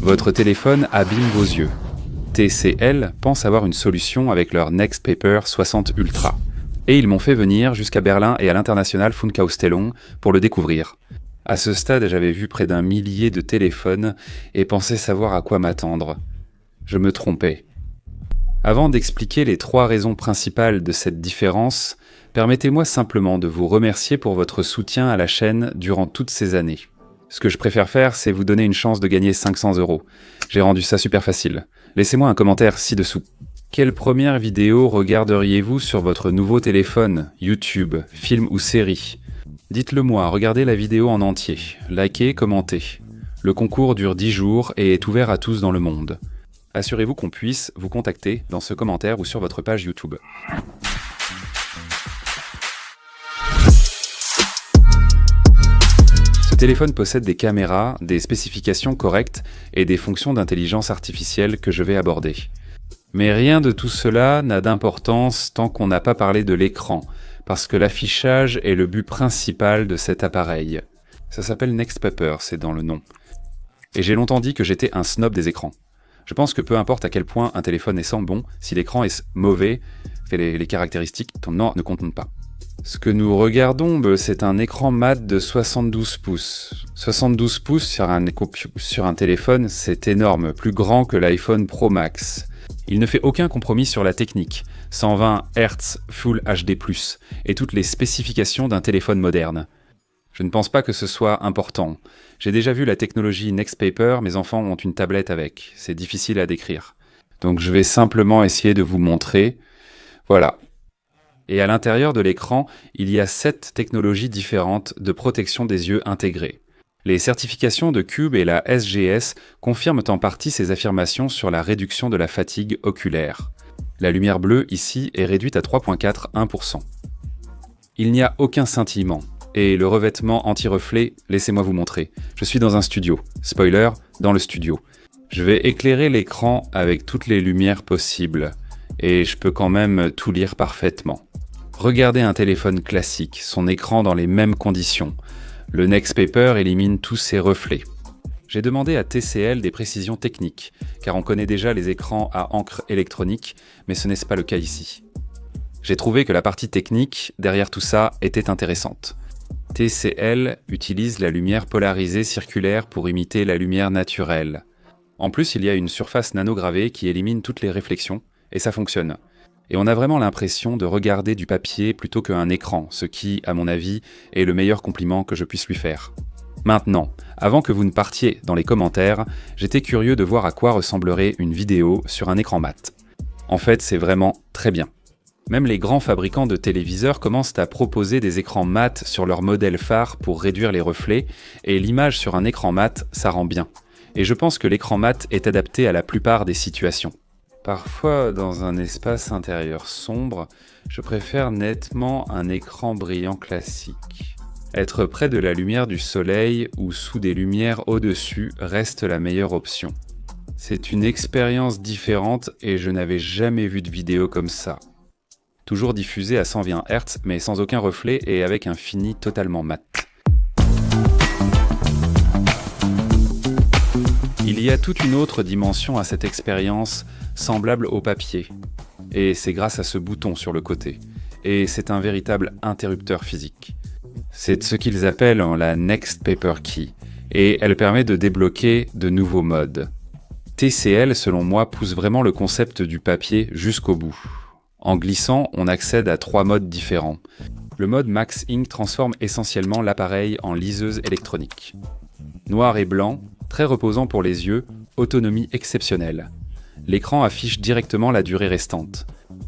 Votre téléphone abîme vos yeux. TCL pense avoir une solution avec leur Nextpaper 60 Ultra. Et ils m'ont fait venir jusqu'à Berlin et à l'international Funkausstellung pour le découvrir. À ce stade, j'avais vu près d'1 millier de téléphones et pensais savoir à quoi m'attendre. Je me trompais. Avant d'expliquer les 3 raisons principales de cette différence, permettez-moi simplement de vous remercier pour votre soutien à la chaîne durant toutes ces années. Ce que je préfère faire, c'est vous donner une chance de gagner 500 €. J'ai rendu ça super facile. Laissez-moi un commentaire ci-dessous. Quelle première vidéo regarderiez-vous sur votre nouveau téléphone, YouTube, film ou série? Dites-le moi, regardez la vidéo en entier, likez, commentez. Le concours dure 10 jours et est ouvert à tous dans le monde. Assurez-vous qu'on puisse vous contacter dans ce commentaire ou sur votre page YouTube. Ce téléphone possède des caméras, des spécifications correctes et des fonctions d'intelligence artificielle que je vais aborder. Mais rien de tout cela n'a d'importance tant qu'on n'a pas parlé de l'écran, parce que l'affichage est le but principal de cet appareil. Ça s'appelle Nextpaper, c'est dans le nom. Et j'ai longtemps dit que j'étais un snob des écrans. Je pense que peu importe à quel point un téléphone est sans bon, si l'écran est mauvais, les caractéristiques ne comptent pas. Ce que nous regardons, c'est un écran mat de 72 pouces. 72 pouces sur un téléphone, c'est énorme, plus grand que l'iPhone Pro Max. Il ne fait aucun compromis sur la technique, 120 Hz Full HD+, et toutes les spécifications d'un téléphone moderne. Je ne pense pas que ce soit important. J'ai déjà vu la technologie Nextpaper, mes enfants ont une tablette avec. C'est difficile à décrire. Donc je vais simplement essayer de vous montrer. Voilà. Et à l'intérieur de l'écran, il y a 7 technologies différentes de protection des yeux intégrées. Les certifications de Cube et la SGS confirment en partie ces affirmations sur la réduction de la fatigue oculaire. La lumière bleue, ici, est réduite à 3,41%. Il n'y a aucun scintillement. Et le revêtement anti-reflet, laissez-moi vous montrer. Je suis dans un studio. Spoiler, dans le studio. Je vais éclairer l'écran avec toutes les lumières possibles. Et je peux quand même tout lire parfaitement. Regardez un téléphone classique, son écran dans les mêmes conditions. Le Nextpaper élimine tous ces reflets. J'ai demandé à TCL des précisions techniques, car on connaît déjà les écrans à encre électronique, mais ce n'est pas le cas ici. J'ai trouvé que la partie technique, derrière tout ça, était intéressante. TCL utilise la lumière polarisée circulaire pour imiter la lumière naturelle. En plus, il y a une surface nanogravée qui élimine toutes les réflexions, et ça fonctionne. Et on a vraiment l'impression de regarder du papier plutôt qu'un écran, ce qui, à mon avis, est le meilleur compliment que je puisse lui faire. Maintenant, avant que vous ne partiez dans les commentaires, j'étais curieux de voir à quoi ressemblerait une vidéo sur un écran mat. En fait, c'est vraiment très bien. Même les grands fabricants de téléviseurs commencent à proposer des écrans mat sur leur modèle phare pour réduire les reflets, et l'image sur un écran mat, ça rend bien. Et je pense que l'écran mat est adapté à la plupart des situations. Parfois, dans un espace intérieur sombre, je préfère nettement un écran brillant classique. Être près de la lumière du soleil ou sous des lumières au-dessus reste la meilleure option. C'est une expérience différente et je n'avais jamais vu de vidéo comme ça. Toujours diffusé à 120 Hz, mais sans aucun reflet et avec un fini totalement mat. Il y a toute une autre dimension à cette expérience, semblable au papier. Et c'est grâce à ce bouton sur le côté. Et c'est un véritable interrupteur physique. C'est ce qu'ils appellent la Nextpaper Key, et elle permet de débloquer de nouveaux modes. TCL, selon moi, pousse vraiment le concept du papier jusqu'au bout. En glissant, on accède à 3 modes différents. Le mode Max Ink transforme essentiellement l'appareil en liseuse électronique. Noir et blanc, très reposant pour les yeux, autonomie exceptionnelle. L'écran affiche directement la durée restante.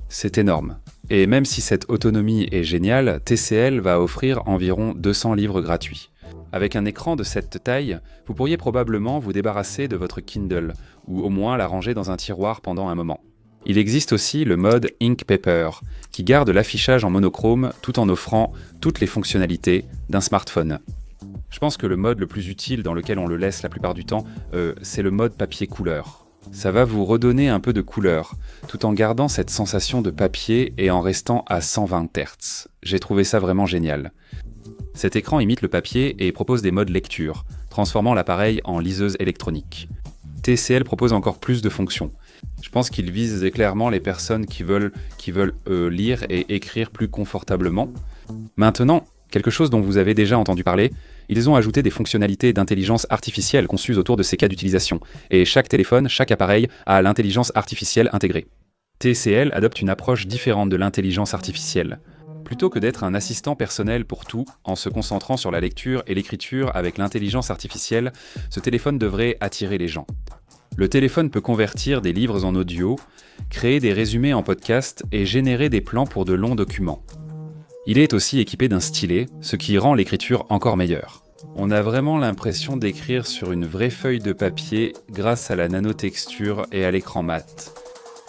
C'est énorme. Et même si cette autonomie est géniale, TCL va offrir environ 200 livres gratuits. Avec un écran de cette taille, vous pourriez probablement vous débarrasser de votre Kindle, ou au moins la ranger dans un tiroir pendant un moment. Il existe aussi le mode Inkpaper, qui garde l'affichage en monochrome tout en offrant toutes les fonctionnalités d'un smartphone. Je pense que le mode le plus utile dans lequel on le laisse la plupart du temps, c'est le mode papier couleur. Ça va vous redonner un peu de couleur, tout en gardant cette sensation de papier et en restant à 120 Hz. J'ai trouvé ça vraiment génial. Cet écran imite le papier et propose des modes lecture, transformant l'appareil en liseuse électronique. TCL propose encore plus de fonctions. Je pense qu'ils visent clairement les personnes qui veulent lire et écrire plus confortablement. Maintenant, quelque chose dont vous avez déjà entendu parler, ils ont ajouté des fonctionnalités d'intelligence artificielle conçues autour de ces cas d'utilisation. Et chaque téléphone, chaque appareil a l'intelligence artificielle intégrée. TCL adopte une approche différente de l'intelligence artificielle. Plutôt que d'être un assistant personnel pour tout, en se concentrant sur la lecture et l'écriture avec l'intelligence artificielle, ce téléphone devrait attirer les gens. Le téléphone peut convertir des livres en audio, créer des résumés en podcast et générer des plans pour de longs documents. Il est aussi équipé d'un stylet, ce qui rend l'écriture encore meilleure. On a vraiment l'impression d'écrire sur une vraie feuille de papier grâce à la nanotexture et à l'écran mat.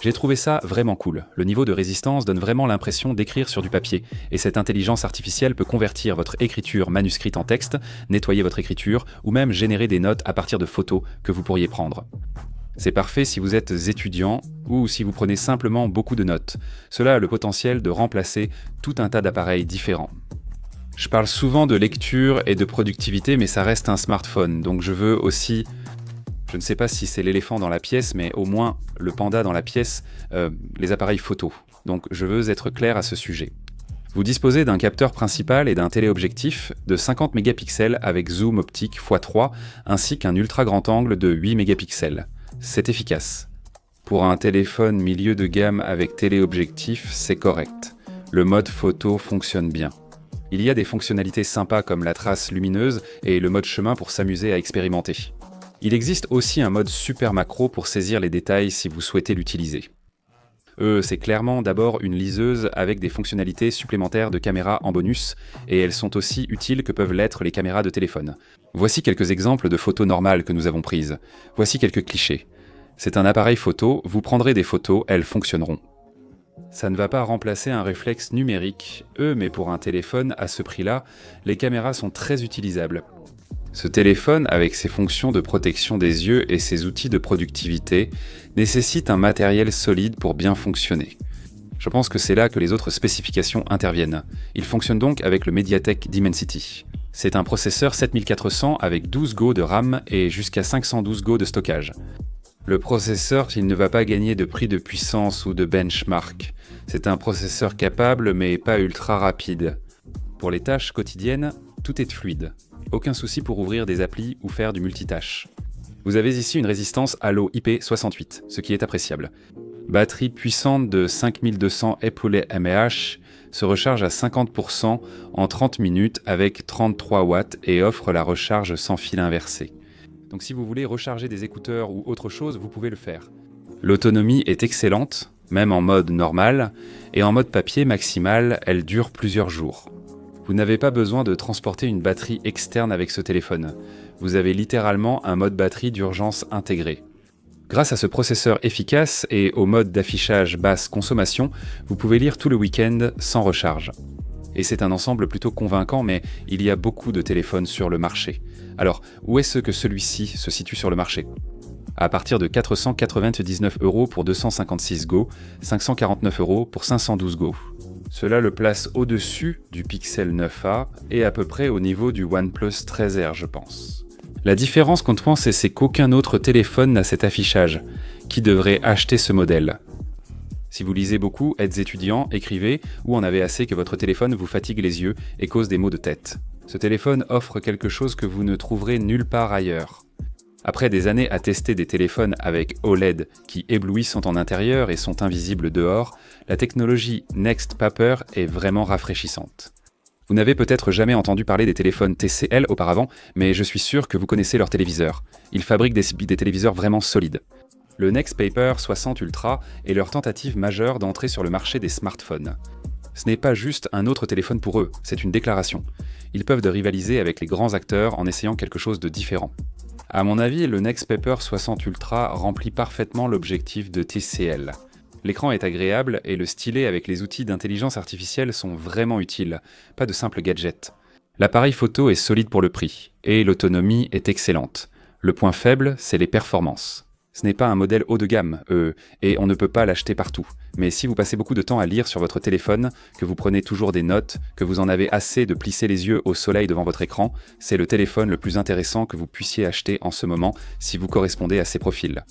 J'ai trouvé ça vraiment cool. Le niveau de résistance donne vraiment l'impression d'écrire sur du papier, et cette intelligence artificielle peut convertir votre écriture manuscrite en texte, nettoyer votre écriture, ou même générer des notes à partir de photos que vous pourriez prendre. C'est parfait si vous êtes étudiant ou si vous prenez simplement beaucoup de notes. Cela a le potentiel de remplacer tout un tas d'appareils différents. Je parle souvent de lecture et de productivité, mais ça reste un smartphone, donc je veux aussi... Je ne sais pas si c'est l'éléphant dans la pièce, mais au moins le panda dans la pièce, les appareils photo. Donc je veux être clair à ce sujet. Vous disposez d'un capteur principal et d'un téléobjectif de 50 mégapixels avec zoom optique x3, ainsi qu'un ultra grand angle de 8 mégapixels. C'est efficace. Pour un téléphone milieu de gamme avec téléobjectif, c'est correct. Le mode photo fonctionne bien. Il y a des fonctionnalités sympas comme la trace lumineuse et le mode chemin pour s'amuser à expérimenter. Il existe aussi un mode super macro pour saisir les détails si vous souhaitez l'utiliser. C'est clairement d'abord une liseuse avec des fonctionnalités supplémentaires de caméra en bonus, et elles sont aussi utiles que peuvent l'être les caméras de téléphone. Voici quelques exemples de photos normales que nous avons prises. Voici quelques clichés. C'est un appareil photo, vous prendrez des photos, elles fonctionneront. Ça ne va pas remplacer un réflexe numérique, mais pour un téléphone à ce prix-là, les caméras sont très utilisables. Ce téléphone, avec ses fonctions de protection des yeux et ses outils de productivité, nécessite un matériel solide pour bien fonctionner. Je pense que c'est là que les autres spécifications interviennent. Il fonctionne donc avec le Mediatek Dimensity. C'est un processeur 7400 avec 12 Go de RAM et jusqu'à 512 Go de stockage. Le processeur, il ne va pas gagner de prix de puissance ou de benchmark. C'est un processeur capable mais pas ultra rapide. Pour les tâches quotidiennes, tout est fluide. Aucun souci pour ouvrir des applis ou faire du multitâche. Vous avez ici une résistance à l'eau IP68, ce qui est appréciable. Batterie puissante de 5200 mAh se recharge à 50% en 30 minutes avec 33 watts et offre la recharge sans fil inversé. Donc si vous voulez recharger des écouteurs ou autre chose, vous pouvez le faire. L'autonomie est excellente, même en mode normal, et en mode papier maximal, elle dure plusieurs jours. Vous n'avez pas besoin de transporter une batterie externe avec ce téléphone. Vous avez littéralement un mode batterie d'urgence intégré. Grâce à ce processeur efficace et au mode d'affichage basse consommation, vous pouvez lire tout le week-end sans recharge. Et c'est un ensemble plutôt convaincant, mais il y a beaucoup de téléphones sur le marché. Alors, où est-ce que celui-ci se situe sur le marché ? À partir de 499 € pour 256 Go, 549 € pour 512 Go. Cela le place au-dessus du Pixel 9a et à peu près au niveau du OnePlus 13R, je pense. La différence qu'on pense, c'est qu'aucun autre téléphone n'a cet affichage. Qui devrait acheter ce modèle ? Si vous lisez beaucoup, êtes étudiant, écrivez, ou en avez assez que votre téléphone vous fatigue les yeux et cause des maux de tête. Ce téléphone offre quelque chose que vous ne trouverez nulle part ailleurs. Après des années à tester des téléphones avec OLED qui éblouissent en intérieur et sont invisibles dehors, la technologie Next Paper est vraiment rafraîchissante. Vous n'avez peut-être jamais entendu parler des téléphones TCL auparavant, mais je suis sûr que vous connaissez leurs téléviseurs. Ils fabriquent des téléviseurs vraiment solides. Le Next Paper 60 Ultra est leur tentative majeure d'entrer sur le marché des smartphones. Ce n'est pas juste un autre téléphone pour eux, c'est une déclaration. Ils peuvent rivaliser avec les grands acteurs en essayant quelque chose de différent. À mon avis, le Next Paper 60 Ultra remplit parfaitement l'objectif de TCL. L'écran est agréable et le stylet avec les outils d'intelligence artificielle sont vraiment utiles, pas de simples gadgets. L'appareil photo est solide pour le prix, et l'autonomie est excellente. Le point faible, c'est les performances. Ce n'est pas un modèle haut de gamme, et on ne peut pas l'acheter partout. Mais si vous passez beaucoup de temps à lire sur votre téléphone, que vous prenez toujours des notes, que vous en avez assez de plisser les yeux au soleil devant votre écran, c'est le téléphone le plus intéressant que vous puissiez acheter en ce moment si vous correspondez à ces profils.